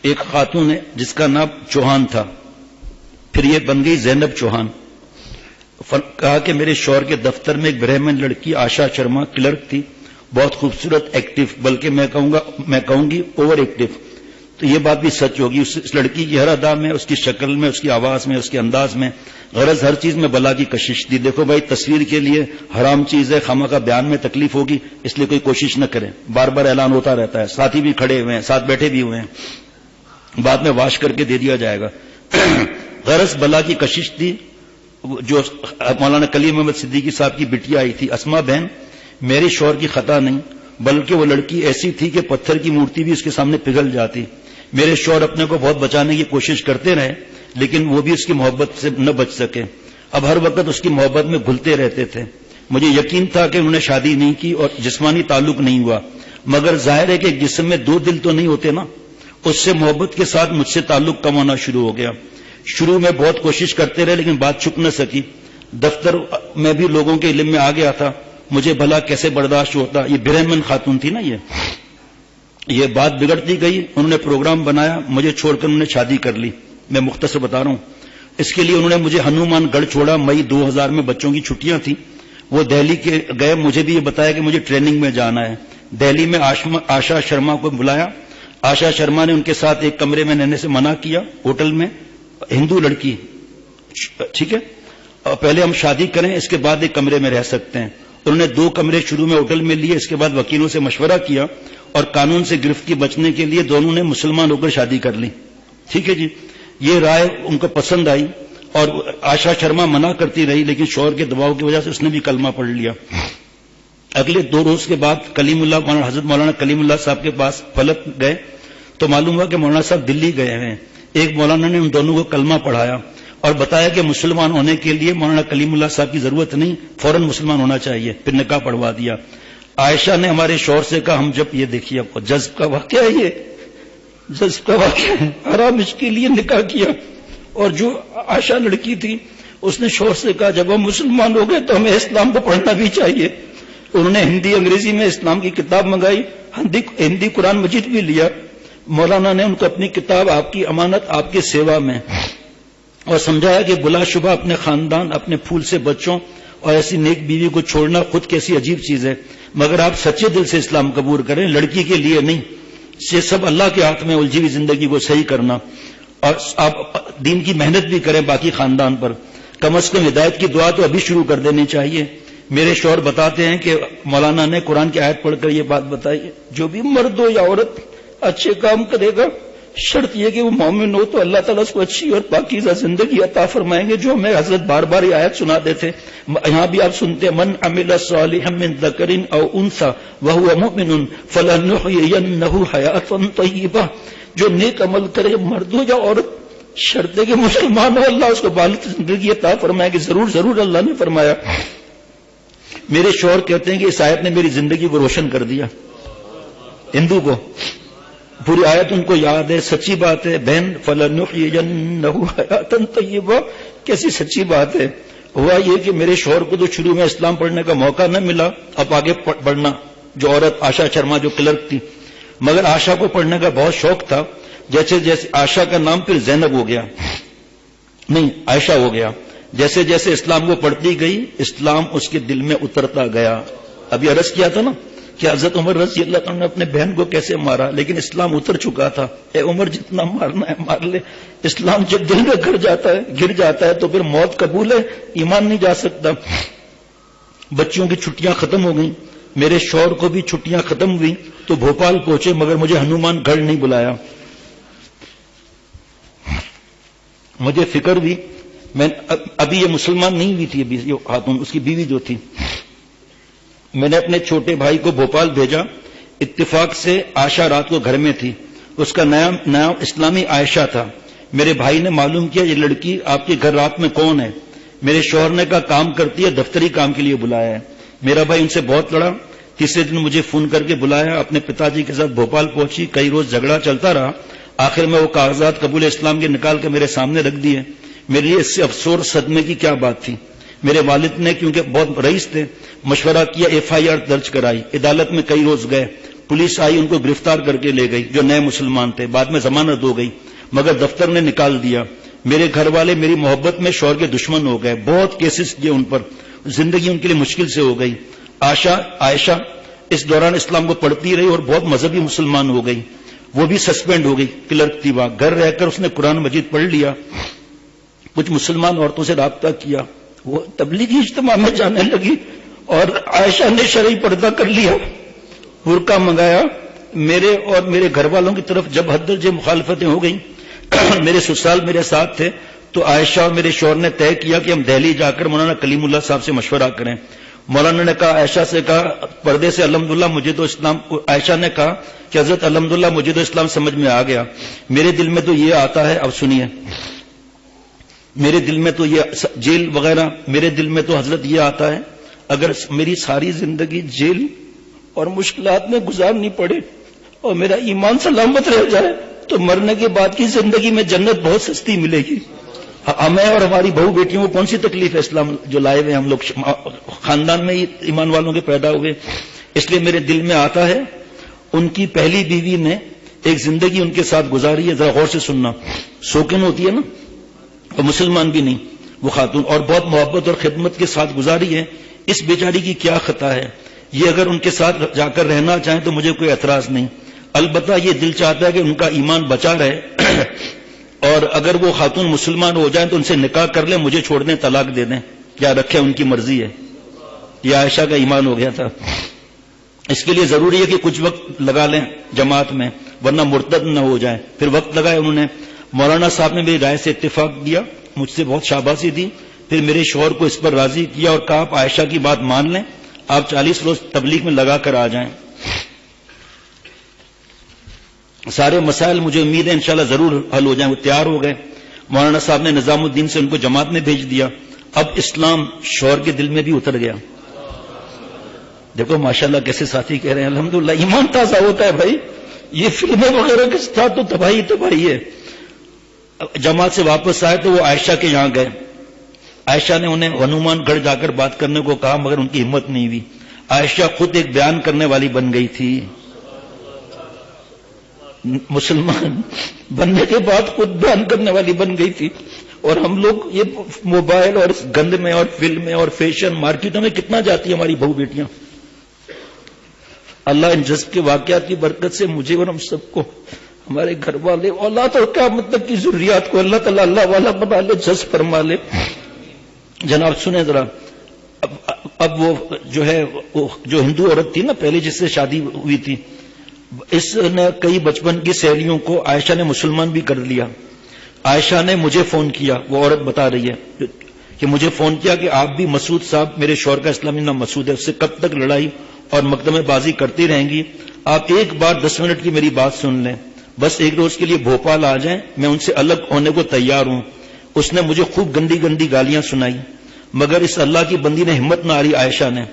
ایک خاتون ہے جس کا نام چوہان تھا، پھر یہ بن گئی زینب چوہان. کہا کہ میرے شوہر کے دفتر میں ایک برہمن لڑکی آشا شرما کلرک تھی، بہت خوبصورت، ایکٹیو، بلکہ میں کہوں گی اوور ایکٹیو. تو یہ بات بھی سچ ہوگی. اس لڑکی کی ہر ادا میں، اس کی شکل میں، اس کی آواز میں، اس کے انداز میں، غرض ہر چیز میں بلا کی کشش تھی. دیکھو بھائی، تصویر کے لیے حرام چیز ہے، خامخواہ بیان میں تکلیف ہوگی، اس لیے کوئی کوشش نہ کریں. بار بار اعلان ہوتا رہتا ہے، ساتھی بھی کھڑے ہوئے ہیں، ساتھ بیٹھے بھی ہوئے ہیں، بعد میں واش کر کے دے دیا جائے گا. غرض بلا کی کشش تھی. جو مولانا کلیم محمد صدیقی صاحب کی بٹیا آئی تھی اسما بہن، میرے شوہر کی خطا نہیں، بلکہ وہ لڑکی ایسی تھی کہ پتھر کی مورتی بھی اس کے سامنے پگھل جاتی. میرے شوہر اپنے کو بہت بچانے کی کوشش کرتے رہے، لیکن وہ بھی اس کی محبت سے نہ بچ سکے. اب ہر وقت اس کی محبت میں گھلتے رہتے تھے. مجھے یقین تھا کہ انہوں نے شادی نہیں کی اور جسمانی تعلق نہیں ہوا، مگر ظاہر ہے کہ ایک جسم میں دو دل تو نہیں ہوتے نا. اس سے محبت کے ساتھ مجھ سے تعلق کم ہونا شروع ہو گیا. شروع میں بہت کوشش کرتے رہے، لیکن بات چھپ نہ سکی. دفتر میں بھی لوگوں کے علم میں آ گیا تھا. مجھے بھلا کیسے برداشت ہوتا. یہ برہمن خاتون تھی نا، یہ بات بگڑتی گئی. انہوں نے پروگرام بنایا، مجھے چھوڑ کر انہوں نے شادی کر لی. میں مختصر بتا رہا ہوں. اس کے لیے انہوں نے مجھے ہنومان گڑھ چھوڑا. مئی 2000 میں بچوں کی چھٹیاں تھیں، وہ دہلی کے گئے. مجھے بھی یہ بتایا کہ مجھے ٹریننگ میں جانا ہے. دہلی میں آشا شرما کو بلایا. آشا شرما نے ان کے ساتھ ایک کمرے میں رہنے سے منع کیا، ہوٹل میں. ہندو لڑکی، ٹھیک ہے، پہلے ہم شادی کریں، اس کے بعد ایک کمرے میں رہ سکتے ہیں. انہوں نے 2 کمرے شروع میں ہوٹل میں لیے. اس کے بعد وکیلوں سے مشورہ کیا اور قانون سے گرفت کی بچنے کے لیے دونوں نے مسلمان ہو کر شادی کر لی. ٹھیک ہے جی. یہ رائے ان کو پسند آئی اور آشا شرما منع کرتی رہی، لیکن شوہر کے دباؤ کی وجہ سے اس نے بھی کلمہ پڑھ لیا. اگلے 2 روز کے بعد کلیم اللہ حضرت مولانا کلیم اللہ صاحب کے پاس فلک گئے تو معلوم ہوا کہ مولانا صاحب دلی گئے ہیں. ایک مولانا نے ان دونوں کو کلمہ پڑھایا اور بتایا کہ مسلمان ہونے کے لیے مولانا کلیم اللہ صاحب کی ضرورت نہیں، فوراً مسلمان ہونا چاہیے. پھر نکاح پڑھوا دیا. عائشہ نے ہمارے شوہر سے کہا، ہم جب یہ دیکھیے جذب کا واقعہ ہے، یہ جذب کا واقعہ ہے، حرام اس کے لیے نکاح کیا. اور جو عائشہ لڑکی تھی اس نے شوہر سے کہا، جب ہم مسلمان ہو گئے تو ہمیں اسلام کو پڑھنا بھی چاہیے. انہوں نے ہندی انگریزی میں اسلام کی کتاب منگائی، ہندی قرآن مجید بھی لیا. مولانا نے ان کو اپنی کتاب آپ کی امانت آپ کے سیوا میں، اور سمجھایا کہ بلا شبہ اپنے خاندان، اپنے پھول سے بچوں اور ایسی نیک بیوی کو چھوڑنا خود کیسی عجیب چیز ہے، مگر آپ سچے دل سے اسلام قبول کریں، لڑکی کے لیے نہیں. یہ سب اللہ کے ہاتھ میں، الجھی ہوئی زندگی کو صحیح کرنا. اور آپ دین کی محنت بھی کریں باقی خاندان پر. کم از کم ہدایت کی دعا تو ابھی شروع کر دینی چاہیے. میرے شوہر بتاتے ہیں کہ مولانا نے قرآن کی آیت پڑھ کر یہ بات بتائی، جو بھی مرد ہو یا عورت اچھے کام کرے گا، شرط یہ کہ وہ مومن ہو، تو اللہ تعالیٰ اس کو اچھی اور پاکیزہ زندگی عطا فرمائیں گے. جو ہمیں حضرت بار بار یہ آیت سناتے تھے، یہاں بھی آپ سنتے ہیں، من عمل صالحا من ذکر او انثى وهو مؤمن فلنحيينه حیاة طیبہ. جو نیک عمل کرے، مرد ہو یا عورت، شرط ہے کہ مسلمان ہو، اللہ اس کو بالغ زندگی عطا فرمائے گی. ضرور ضرور اللہ نے فرمایا. میرے شوہر کہتے ہیں کہ اس آیت نے میری زندگی کو روشن کر دیا. ہندو کو پوری آیت ان کو یاد ہے، سچی بات ہے. بہن فَلَنُحْيِيَنَّهُ حَيَاةً طَيِّبَةً، کیسی سچی بات ہے. ہوا یہ کہ میرے شوہر کو تو شروع میں اسلام پڑھنے کا موقع نہ ملا، اب آگے پڑھنا. جو عورت آشا شرما جو کلرک تھی، مگر آشا کو پڑھنے کا بہت شوق تھا. جیسے جیسے آشا کا نام پھر زینب ہو گیا، نہیں عائشہ ہو گیا. جیسے جیسے اسلام کو پڑھتی گئی، اسلام اس کے دل میں اترتا گیا. ابھی عرض کیا تھا نا کہ حضرت عمر رضی اللہ عنہ نے اپنے بہن کو کیسے مارا، لیکن اسلام اتر چکا تھا. اے عمر، جتنا مارنا ہے مار لے. اسلام جب دل میں گر جاتا ہے تو پھر موت قبول ہے، ایمان نہیں جا سکتا. بچوں کی چھٹیاں ختم ہو گئیں. میرے شوہر کو بھی چھٹیاں ختم ہوئی تو بھوپال پہنچے، مگر مجھے ہنومان گڑھ نہیں بلایا. مجھے فکر ہوئی، میں ابھی یہ مسلمان نہیں ہوئی تھی، ابھی یہ خاتون اس کی بیوی جو تھی. میں نے اپنے چھوٹے بھائی کو بھوپال بھیجا. اتفاق سے عائشہ رات کو گھر میں تھی. اس کا نام اسلامی عائشہ تھا. میرے بھائی نے معلوم کیا، یہ لڑکی آپ کے گھر رات میں کون ہے. میرے شوہر نے کہا کام کرتی ہے، دفتری کام کے لیے بلایا ہے. میرا بھائی ان سے بہت لڑا. تیسرے دن مجھے فون کر کے بلایا. اپنے پتا جی کے ساتھ بھوپال پہنچی. کئی روز جھگڑا چلتا رہا. آخر میں وہ کاغذات قبول اسلام کے نکال کے میرے سامنے رکھ دیے. میرے لیے اس سے افسوس صدمے کی کیا بات تھی. میرے والد نے، کیونکہ بہت رئیس تھے، مشورہ کیا، FIR درج کرائی. عدالت میں کئی روز گئے. پولیس آئی ان کو گرفتار کر کے لے گئی، جو نئے مسلمان تھے، بعد میں ضمانت ہو گئی، مگر دفتر نے نکال دیا۔ میرے گھر والے میری محبت میں شوہر کے دشمن ہو گئے، بہت کیسز کیے ان پر، زندگی ان کے لیے مشکل سے ہو گئی۔ عائشہ اس دوران اسلام کو پڑھتی رہی اور بہت مذہبی مسلمان ہو گئی، وہ بھی سسپینڈ ہو گئی، کلرک تھی وہاں، گھر رہ کر اس نے قرآن مجید پڑھ لیا، کچھ مسلمان عورتوں سے رابطہ کیا، وہ تبلیغی اجتماع میں جانے لگی اور عائشہ نے شرعی پردہ کر لیا، برقع منگایا۔ میرے اور میرے گھر والوں کی طرف جب حد درجے مخالفتیں ہو گئیں، میرے سسرال میرے ساتھ تھے، تو عائشہ اور میرے شوہر نے طے کیا کہ ہم دہلی جا کر مولانا کلیم اللہ صاحب سے مشورہ کریں۔ مولانا نے کہا، عائشہ سے کہا پردے سے الحمدللہ مجھے تو اسلام، عائشہ نے کہا کہ حضرت الحمدللہ مجھے تو اسلام سمجھ میں آ گیا، میرے دل میں تو یہ آتا ہے، اب سنیے، میرے دل میں تو یہ جیل وغیرہ، میرے دل میں تو حضرت یہ آتا ہے، اگر میری ساری زندگی جیل اور مشکلات میں گزارنی پڑے اور میرا ایمان سلامت رہ جائے تو مرنے کے بعد کی زندگی میں جنت بہت سستی ملے گی۔ ہمیں اور ہماری بہو بیٹیوں کو کون سی تکلیف ہے اسلام جو لائے ہوئے، ہم لوگ خاندان میں ہی ایمان والوں کے پیدا ہوئے، اس لیے میرے دل میں آتا ہے۔ ان کی پہلی بیوی نے ایک زندگی ان کے ساتھ گزاری ہے، ذرا غور سے سننا، سوکن ہوتی ہے نا، اور مسلمان بھی نہیں وہ خاتون، اور بہت محبت اور خدمت کے ساتھ گزاری ہے۔ اس بیچاری کی کیا خطا ہے؟ یہ اگر ان کے ساتھ جا کر رہنا چاہیں تو مجھے کوئی اعتراض نہیں، البتہ یہ دل چاہتا ہے کہ ان کا ایمان بچا رہے اور اگر وہ خاتون مسلمان ہو جائیں تو ان سے نکاح کر لیں، مجھے چھوڑ دیں، طلاق دے دیں، کیا رکھے، ان کی مرضی ہے۔ یہ عائشہ کا ایمان ہو گیا تھا۔ اس کے لیے ضروری ہے کہ کچھ وقت لگا لیں جماعت میں، ورنہ مرتد نہ ہو جائیں۔ پھر وقت لگایا انہوں نے، مولانا صاحب نے میری رائے سے اتفاق دیا، مجھ سے بہت شاباشی دی، پھر میرے شوہر کو اس پر راضی کیا اور کہا آپ عائشہ کی بات مان لیں، آپ 40 روز تبلیغ میں لگا کر آ جائیں، سارے مسائل مجھے امید ہے انشاءاللہ ضرور حل ہو جائیں۔ وہ تیار ہو گئے، مولانا صاحب نے نظام الدین سے ان کو جماعت میں بھیج دیا۔ اب اسلام شوہر کے دل میں بھی اتر گیا۔ دیکھو ماشاءاللہ کیسے ساتھی کہہ رہے ہیں، الحمدللہ ایمان تازہ ہوتا ہے بھائی، یہ فلمیں وغیرہ کے ساتھ تو تباہی ہے۔ جماعت سے واپس آئے تو وہ عائشہ کے یہاں گئے، عائشہ نے انہیں ہنومان گڑھ جا کر بات کرنے کو کہا، مگر ان کی ہمت نہیں ہوئی۔ عائشہ خود ایک بیان کرنے والی بن گئی تھی، مسلمان بننے کے بعد خود بیان کرنے والی بن گئی تھی۔ اور ہم لوگ یہ موبائل اور اس گند میں اور فلم میں اور فیشن مارکیٹوں میں کتنا جاتی ہیں ہماری بہو بیٹیاں۔ اللہ ان جذب کے واقعات کی برکت سے مجھے اور ہم سب کو، ہمارے گھر والے، اولاد اور قیامت تک کی ضروریات کو اللہ تعالیٰ اللہ والا بنا لے، جذب فرما لے۔ جناب سنیں ذرا، اب وہ جو ہے جو ہندو عورت تھی نا پہلے جس سے شادی ہوئی تھی، اس نے کئی بچپن کی سہیلیوں کو عائشہ نے مسلمان بھی کر لیا۔ عائشہ نے مجھے فون کیا، وہ عورت بتا رہی ہے کہ مجھے فون کیا کہ آپ بھی مسعود صاحب، میرے شوہر کا اسلامی نام مسعود ہے، اس سے کب تک لڑائی اور مقدمے بازی کرتی رہیں گی؟ آپ ایک بار 10 منٹ کی میری بات سن لیں، بس ایک روز کے لیے بھوپال آ جائیں، میں ان سے الگ ہونے کو تیار ہوں۔ اس نے مجھے خوب گندی گندی گالیاں سنائی، مگر اس اللہ کی بندی نے ہمت نہ ہاری، عائشہ نے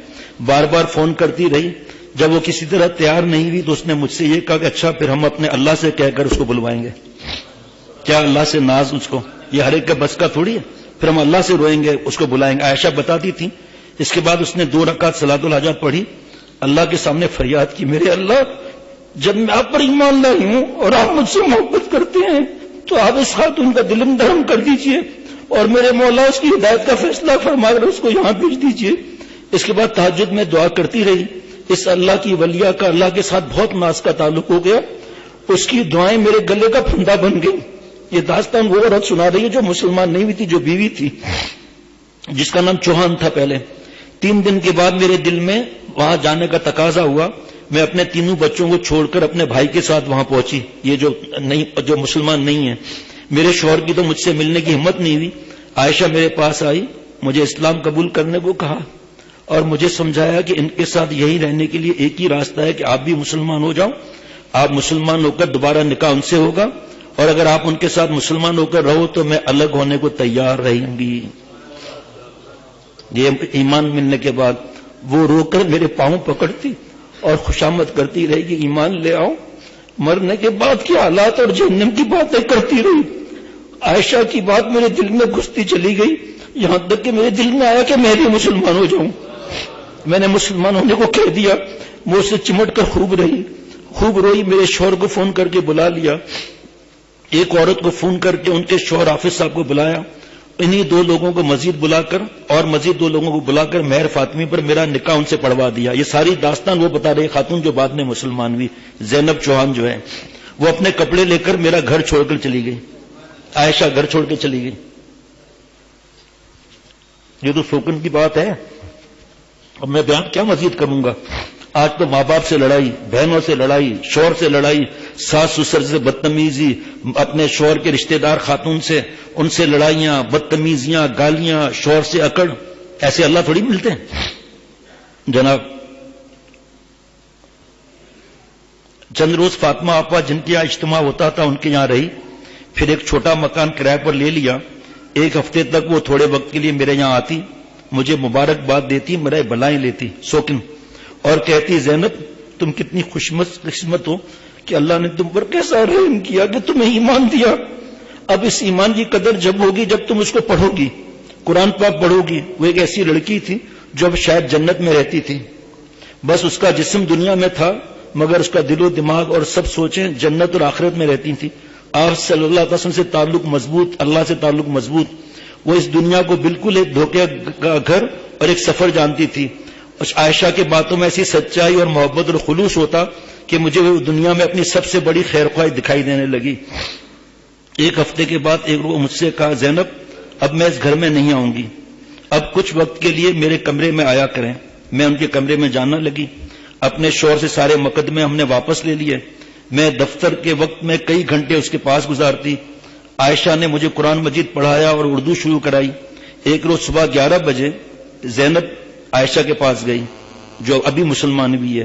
بار بار فون کرتی رہی۔ جب وہ کسی طرح تیار نہیں ہوئی تو اس نے مجھ سے یہ کہا کہ اچھا پھر ہم اپنے اللہ سے کہہ کر اس کو بلوائیں گے۔ کیا اللہ سے ناز، اس کو یہ ہر ایک کا بس کا تھوڑی ہے، پھر ہم اللہ سے روئیں گے، اس کو بلائیں گے۔ عائشہ بتاتی تھی۔ اس کے بعد اس نے 2 رکعت صلاۃ الحاجات پڑھی، اللہ کے سامنے فریاد کی، میرے اللہ جب میں آپ پر ایمان لائی ہوں اور آپ مجھ سے محبت کرتے ہیں تو آپ اس خاتون کا دل نرم کر دیجئے اور میرے مولا اس کی ہدایت کا فیصلہ فرما کر اس کو یہاں بھیج دیجئے۔ اس کے بعد تہجد میں دعا کرتی رہی۔ اس اللہ کی ولیہ کا اللہ کے ساتھ بہت ناز کا تعلق ہو گیا، اس کی دعائیں میرے گلے کا پھندا بن گئی۔ یہ داستان وہ عورت سنا رہی ہے جو مسلمان نہیں ہوئی تھی، جو بیوی تھی، جس کا نام چوہان تھا پہلے۔ 3 دن کے بعد میرے دل میں وہاں جانے کا تقاضا ہوا، میں اپنے 3 بچوں کو چھوڑ کر اپنے بھائی کے ساتھ وہاں پہنچی، یہ جو مسلمان نہیں ہیں۔ میرے شوہر کی تو مجھ سے ملنے کی ہمت نہیں ہوئی۔ عائشہ میرے پاس آئی، مجھے اسلام قبول کرنے کو کہا اور مجھے سمجھایا کہ ان کے ساتھ یہی رہنے کے لیے ایک ہی راستہ ہے کہ آپ بھی مسلمان ہو جاؤ، آپ مسلمان ہو کر دوبارہ نکاح ان سے ہوگا، اور اگر آپ ان کے ساتھ مسلمان ہو کر رہو تو میں الگ ہونے کو تیار رہوں گی۔ یہ ایمان ملنے کے بعد وہ رو کر میرے پاؤں پکڑتی اور خوشامد کرتی رہی کہ ایمان لے آؤ۔ مرنے کے بعد کے حالات اور جہنم کی باتیں کرتی رہی۔ عائشہ کی بات میرے دل میں گھستی چلی گئی، یہاں تک کہ میرے دل میں آیا کہ میں بھی مسلمان ہو جاؤں۔ میں نے مسلمان ہونے کو کہہ دیا، وہ اسے چمٹ کر خوب رہی۔ خوب روئی. میرے شوہر کو فون کر کے بلا لیا, ایک عورت کو فون کر کے ان کے شوہر حافظ صاحب کو بلایا, انہی 2 لوگوں کو مزید بلا کر اور مزید 2 لوگوں کو بلا کر مہر فاطمی پر میرا نکاح ان سے پڑھوا دیا. یہ ساری داستان وہ بتا رہی خاتون جو بعد میں مسلمان ہوئی, زینب چوہان جو ہے. وہ اپنے کپڑے لے کر میرا گھر چھوڑ کر چلی گئی, عائشہ گھر چھوڑ کے چلی گئی. یہ تو سوکن کی بات ہے. اب میں بیان کیا مزید کروں گا. آج تو ماں باپ سے لڑائی, بہنوں سے لڑائی, شوہر سے لڑائی, ساس سسر سے بدتمیزی, اپنے شوہر کے رشتہ دار خاتون سے ان سے لڑائیاں, بدتمیزیاں, گالیاں, شوہر سے اکڑ. ایسے اللہ تھوڑی ملتے ہیں جناب. چند روز فاطمہ آپا جن کے یہاں اجتماع ہوتا تھا ان کے یہاں رہی, پھر ایک چھوٹا مکان کرائے پر لے لیا. 1 ہفتے تک وہ تھوڑے وقت کے لیے میرے یہاں آتی, مجھے مبارکباد دیتی, میرے بلائیں لیتی سوکن, اور کہتی زینب تم کتنی خوش قسمت ہو کہ اللہ نے تم پر کیسا رحم کیا کہ تمہیں ایمان دیا. اب اس ایمان کی قدر جب ہوگی جب تم اس کو پڑھو گی, قرآن پاک پڑھو گی. وہ ایک ایسی لڑکی تھی جو اب شاید جنت میں رہتی تھی, بس اس کا جسم دنیا میں تھا مگر اس کا دل و دماغ اور سب سوچیں جنت اور آخرت میں رہتی تھی. آپ صلی اللہ علیہ وسلم سے تعلق مضبوط, اللہ سے تعلق مضبوط. وہ اس دنیا کو بالکل ایک دھوکے کا گھر اور ایک سفر جانتی تھی. عائشہ کے باتوں میں ایسی سچائی اور محبت اور خلوص ہوتا کہ مجھے وہ دنیا میں اپنی سب سے بڑی خیر خواہ دکھائی دینے لگی. 1 ہفتے کے بعد ایک روز مجھ سے کہا زینب اب میں اس گھر میں نہیں آؤں گی, اب کچھ وقت کے لیے میرے کمرے میں آیا کریں. میں ان کے کمرے میں جانا لگی. اپنے شوہر سے سارے مقدمے ہم نے واپس لے لیے. میں دفتر کے وقت میں کئی گھنٹے اس کے پاس گزارتی. عائشہ نے مجھے قرآن مجید پڑھایا اور اردو شروع کرائی. ایک روز صبح 11 بجے زینب عائشہ کے پاس گئی جو ابھی مسلمان بھی ہے.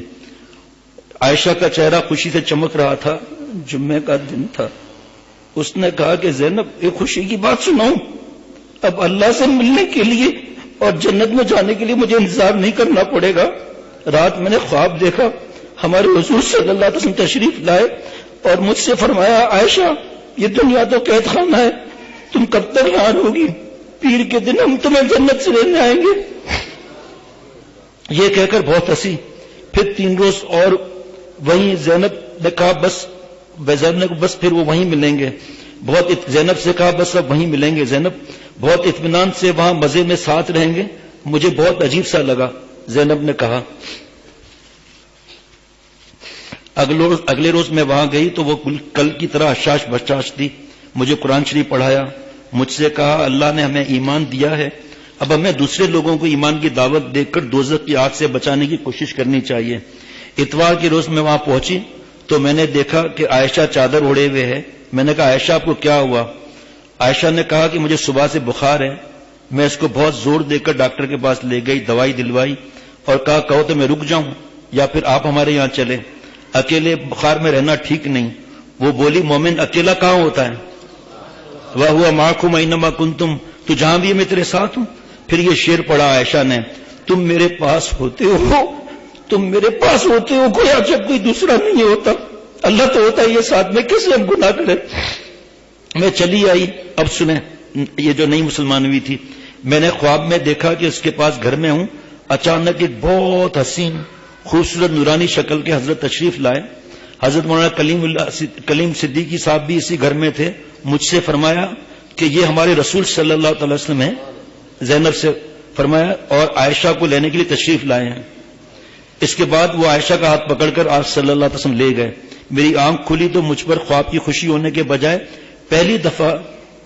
عائشہ کا چہرہ خوشی سے چمک رہا تھا. جمعے کا دن تھا. اس نے کہا کہ زینب ایک خوشی کی بات سناؤں, اب اللہ سے ملنے کے لیے اور جنت میں جانے کے لیے مجھے انتظار نہیں کرنا پڑے گا. رات میں نے خواب دیکھا ہمارے حضور صلی اللہ علیہ وسلم تشریف لائے اور مجھ سے فرمایا عائشہ یہ دنیا تو قید خانہ ہے, تم کب تک یہاں رہوگی, پیر کے دن ہم تمہیں جنت سے لینے آئیں گے. یہ کہہ کر بہت ہنسی. پھر 3 روز اور وہیں زینب نے کہا بس پھر وہ وہیں ملیں گے. زینب سے کہا بس اب وہیں ملیں گے. زینب بہت اطمینان سے وہاں مزے میں ساتھ رہیں گے. مجھے بہت عجیب سا لگا. زینب نے کہا اگلے روز میں وہاں گئی تو وہ کل کی طرح حشاش بشاش تھی. مجھے قرآن شریف پڑھایا. مجھ سے کہا اللہ نے ہمیں ایمان دیا ہے, اب ہمیں دوسرے لوگوں کو ایمان کی دعوت دے کر دوزخ کی آگ سے بچانے کی کوشش کرنی چاہیے. اتوار کے روز میں وہاں پہنچی تو میں نے دیکھا کہ عائشہ چادر اوڑے ہوئے ہے. میں نے کہا عائشہ آپ کو کیا ہوا؟ عائشہ نے کہا کہ مجھے صبح سے بخار ہے. میں اس کو بہت زور دے کر ڈاکٹر کے پاس لے گئی, دوائی دلوائی اور کہا کہو تو میں رک جاؤں یا پھر آپ ہمارے یہاں چلیں, اکیلے بخار میں رہنا ٹھیک نہیں. وہ بولی مومن اکیلا کہاں ہوتا ہے, وَهُوَ مَعَكُمْ أَيْنَمَا كُنْتُمْ, تو جہاں بھی میں تیرے ساتھ ہوں. پھر یہ شعر پڑھا عائشہ نے, تم میرے پاس ہوتے ہو, تم میرے پاس ہوتے ہو گویا جب کوئی دوسرا نہیں ہوتا, اللہ تو ہوتا ہے یہ ساتھ میں, کیسے ہم گناہ کریں. میں چلی آئی. اب سنیں, یہ جو نئی مسلمان ہوئی تھی, میں نے خواب میں دیکھا کہ اس کے پاس گھر میں ہوں. اچانک ایک بہت حسین خوبصورت نورانی شکل کے حضرت تشریف لائے. حضرت مولانا کلیم صدیقی صاحب بھی اسی گھر میں تھے. مجھ سے فرمایا کہ یہ ہمارے رسول صلی اللہ تعالی وسلم ہیں. زینب سے فرمایا اور عائشہ کو لینے کے لیے تشریف لائے ہیں. اس کے بعد وہ عائشہ کا ہاتھ پکڑ کر آپ صلی اللہ علیہ وسلم لے گئے. میری آنکھ کھلی تو مجھ پر خواب کی خوشی ہونے کے بجائے پہلی دفعہ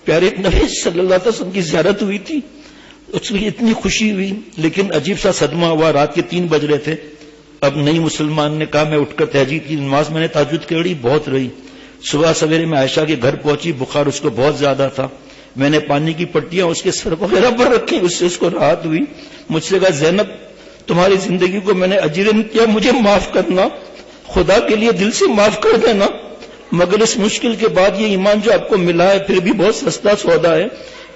پیارے نبی صلی اللہ علیہ وسلم کی زیارت ہوئی تھی. اس میں اتنی خوشی ہوئی, لیکن عجیب سا صدمہ ہوا. رات کے 3 بج رہے تھے. اب نئی مسلمان نے کہا میں اٹھ کر تہجد کی نماز میں نے تہجد کری, بہت رہی. صبح سویرے میں عائشہ کے گھر پہنچی. بخار اس کو بہت زیادہ تھا. میں نے پانی کی پٹیاں اس کے سر وغیرہ پر رکھی, اس سے اس کو راحت ہوئی. مجھ سے کہا زینب تمہاری زندگی کو میں نے اجیرن کیا, مجھے معاف کرنا, خدا کے لیے دل سے معاف کر دینا. مگر اس مشکل کے بعد یہ ایمان جو آپ کو ملا ہے پھر بھی بہت سستا سودا ہے.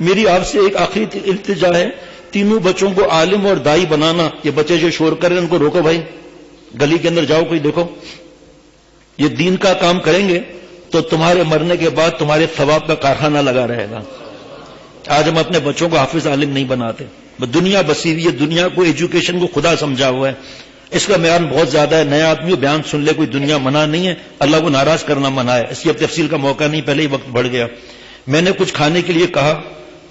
میری آپ سے ایک آخری التجا ہے, تینوں بچوں کو عالم اور دائی بنانا. یہ بچے جو شور کر رہے ہیں ان کو روکو بھائی, گلی کے اندر جاؤ, کوئی دیکھو. یہ دین کا کام کریں گے تو تمہارے مرنے کے بعد تمہارے ثواب کا کارخانہ لگا رہے گا. آج ہم اپنے بچوں کو حافظ عالم نہیں بناتے. دنیا بسی ہوئی ہے, دنیا کو ایجوکیشن کو خدا سمجھا ہوا ہے. اس کا بیان بہت زیادہ ہے، نیا آدمی بیان سن لے، کوئی دنیا منع نہیں ہے، اللہ کو ناراض کرنا منع ہے، اس کی اب تفصیل کا موقع نہیں، پہلے ہی وقت بڑھ گیا۔ میں نے کچھ کھانے کے لیے کہا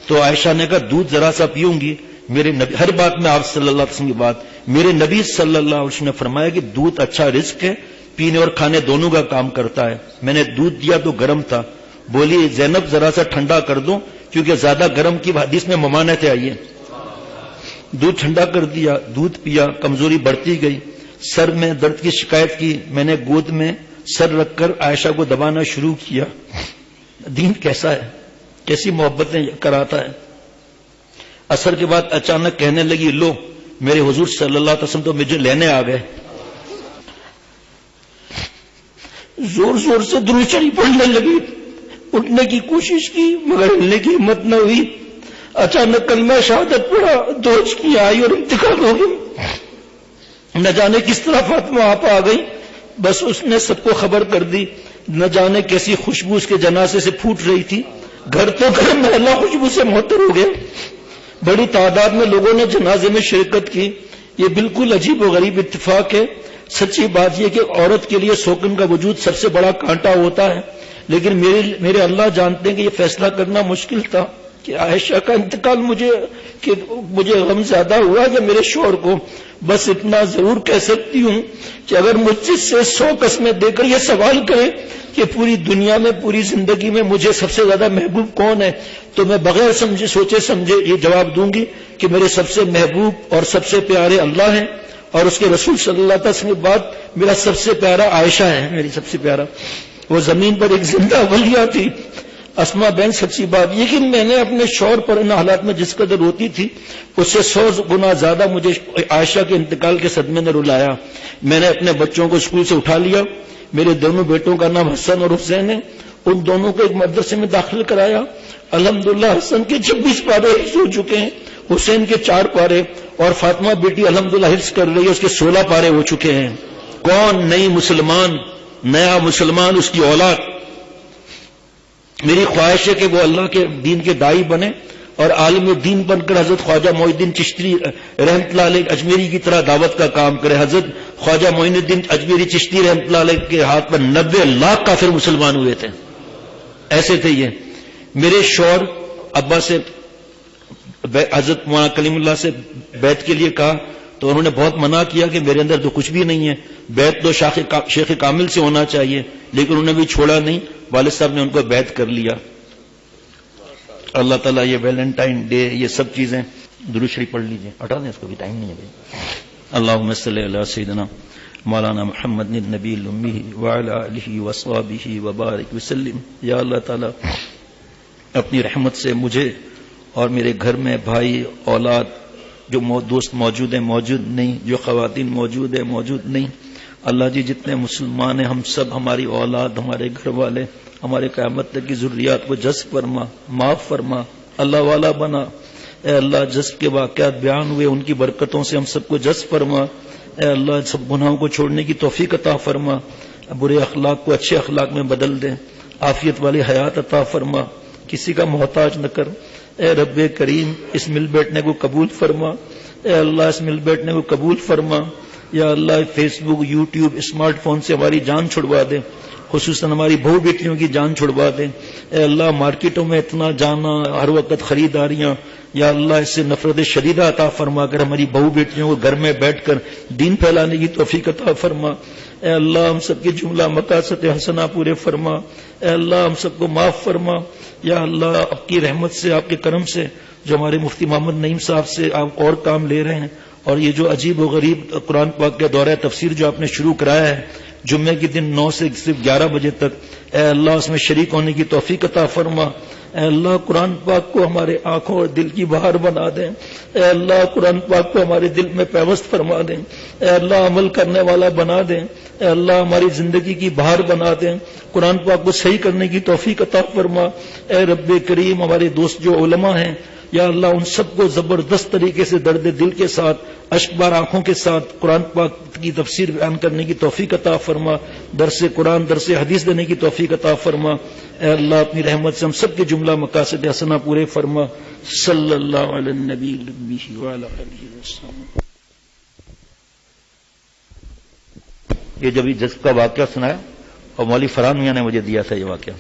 تو عائشہ نے کہا دودھ ذرا سا پیوں گی، میرے نبی، ہر بات میں آپ صلی اللہ علیہ وسلم کی بات، میرے نبی صلی اللہ علیہ وسلم نے فرمایا کہ دودھ اچھا رزق ہے، پینے اور کھانے دونوں کا کام کرتا ہے۔ میں نے دودھ دیا تو گرم تھا، بولی زینب ذرا سا ٹھنڈا کر دوں کیونکہ زیادہ گرم کی حدیث میں ممانعت آئی ہے۔ دودھ ٹھنڈا کر دیا، دودھ پیا، کمزوری بڑھتی گئی، سر میں درد کی شکایت کی، میں نے گود میں سر رکھ کر عائشہ کو دبانا شروع کیا۔ دین کیسا ہے، کیسی محبتیں کراتا ہے۔ عصر کے بعد اچانک کہنے لگی لو میرے حضور صلی اللہ علیہ وسلم تو مجھے لینے آ گئے۔ زور زور سے درود شریف پڑھنے لگی، اٹھنے کی کوشش کی مگر ہلنے کی ہمت نہ ہوئی۔ اچانک کلمہ شہادت پڑھا، دوش کی آئی اور انتقال ہو گئی۔ نہ جانے کس طرح فاطمہ آپ آ گئی، بس اس نے سب کو خبر کر دی۔ نہ جانے کیسی خوشبو اس کے جنازے سے پھوٹ رہی تھی، گھر تو گھر محلہ خوشبو سے معطر ہو گیا۔ بڑی تعداد میں لوگوں نے جنازے میں شرکت کی۔ یہ بالکل عجیب و غریب اتفاق ہے۔ سچی بات یہ کہ عورت کے لیے سوکن کا وجود سب سے بڑا کانٹا ہوتا ہے، لیکن میرے اللہ جانتے ہیں کہ یہ فیصلہ کرنا مشکل تھا کہ عائشہ کا انتقال مجھے غم زیادہ ہوا کہ میرے شوہر کو۔ بس اتنا ضرور کہہ سکتی ہوں کہ اگر مجھ سے 100 قسمیں دے کر یہ سوال کریں کہ پوری دنیا میں، پوری زندگی میں مجھے سب سے زیادہ محبوب کون ہے، تو میں بغیر سوچے سمجھے یہ جواب دوں گی کہ میرے سب سے محبوب اور سب سے پیارے اللہ ہیں، اور اس کے رسول صلی اللہ علیہ وسلم کے بعد میرا سب سے پیارا عائشہ ہے، میری سب سے پیارا۔ وہ زمین پر ایک زندہ ولیہ تھی۔ اسما بہن سچی بات یہ کہ میں نے اپنے شوہر پر ان حالات میں جس قدر روتی تھی اس سے 100 گنا زیادہ مجھے عائشہ کے انتقال کے صدمے نے رلایا۔ میں نے اپنے بچوں کو اسکول سے اٹھا لیا، میرے دونوں بیٹوں کا نام حسن اور حسین ہے، ان دونوں کو ایک مدرسے میں داخل کرایا۔ الحمدللہ حسن کے 26 پارے حفظ ہو چکے ہیں، حسین کے 4 پارے، اور فاطمہ بیٹی الحمدللہ حفظ کر رہی ہے، اس کے 16 پارے ہو چکے ہیں۔ کون نئی مسلمان، نیا مسلمان، اس کی اولاد۔ میری خواہش ہے کہ وہ اللہ کے دین کے داعی بنے اور عالم دین بن کر حضرت خواجہ معین الدین چشتی رحمۃ اللہ علیہ اجمیری کی طرح دعوت کا کام کرے۔ حضرت خواجہ معین الدین اجمیری چشتی رحمۃ اللہ علیہ کے ہاتھ پر 90 لاکھ کافر مسلمان ہوئے تھے، ایسے تھے یہ۔ میرے شوہر ابا سے حضرت مولانا کلیم اللہ سے بیعت کے لیے کہا تو انہوں نے بہت منع کیا کہ میرے اندر تو کچھ بھی نہیں ہے، بیعت تو شیخ کامل سے ہونا چاہیے، لیکن انہوں نے بھی چھوڑا نہیں، والد صاحب نے ان کو بیعت کر لیا۔ اللہ تعالیٰ یہ ویلنٹائن ڈے، یہ سب چیزیں درود شریف پڑھ لیجئے، ہٹا دیں اس کو بھی، ٹائم نہیں ہے۔ اللہم صلی علی سیدنا مولانا محمد النبی الامی وعلی آلہ وصحبہ وبارک وسلم۔ یا اللہ تعالیٰ اپنی رحمت سے مجھے اور میرے گھر میں بھائی، اولاد، جو دوست موجود ہیں موجود نہیں، جو خواتین موجود ہیں موجود نہیں، اللہ جی جتنے مسلمان ہیں ہم سب، ہماری اولاد، ہمارے گھر والے، ہمارے قیامت تک کی ذریات کو جذب فرما، معاف فرما، اللہ والا بنا۔ اے اللہ جذب کے واقعات بیان ہوئے ان کی برکتوں سے ہم سب کو جذب فرما۔ اے اللہ سب گناہوں کو چھوڑنے کی توفیق عطا فرما، برے اخلاق کو اچھے اخلاق میں بدل دیں، عافیت والی حیات عطا فرما، کسی کا محتاج نہ کر۔ اے رب کریم اس مل بیٹھنے کو قبول فرما، اے اللہ اس مل بیٹھنے کو قبول فرما۔ یا اللہ فیس بک، یوٹیوب، اسمارٹ فون سے ہماری جان چھڑوا دے، خصوصاً ہماری بہو بیٹیوں کی جان چھڑوا دے۔ اے اللہ مارکیٹوں میں اتنا جانا، ہر وقت خریداریاں، یا اللہ اس سے نفرت شدیدہ عطا فرما کر ہماری بہو بیٹیوں کو گھر میں بیٹھ کر دین پھیلانے کی توفیق عطا فرما۔ اے اللہ ہم سب کی جملہ مقاصد حسنہ پورے فرما۔ اے اللہ ہم سب کو معاف فرما۔ یا اللہ آپ کی رحمت سے، آپ کے کرم سے، جو ہمارے مفتی محمد نعیم صاحب سے آپ اور کام لے رہے ہیں، اور یہ جو عجیب و غریب قرآن پاک کا دورہ تفسیر جو آپ نے شروع کرایا ہے جمعے کے دن 9 سے صرف 11 بجے تک، اے اللہ اس میں شریک ہونے کی توفیق عطا فرما۔ اے اللہ قرآن پاک کو ہمارے آنکھوں اور دل کی بہار بنا دیں۔ اے اللہ قرآن پاک کو ہمارے دل میں پیوست فرما دیں۔ اے اللہ عمل کرنے والا بنا دیں۔ اے اللہ ہماری زندگی کی بہار بنا دیں، قرآن پاک کو صحیح کرنے کی توفیق عطا فرما۔ اے رب کریم ہمارے دوست جو علماء ہیں، یا اللہ ان سب کو زبردست طریقے سے درد دل کے ساتھ، اشکبار آنکھوں کے ساتھ قرآن پاک کی تفسیر بیان کرنے کی توفیق عطا فرما، درس قرآن، درس حدیث دینے کی توفیق عطا فرما۔ اے اللہ اپنی رحمت سے ہم سب کے جملہ مقاصد حسنہ پورے فرما۔ صلی اللہ علی النبی وعلی آلہ وسلم۔ یہ جب جس کا واقعہ سنایا اور مولوی فرحان میاں نے مجھے دیا تھا یہ واقعہ.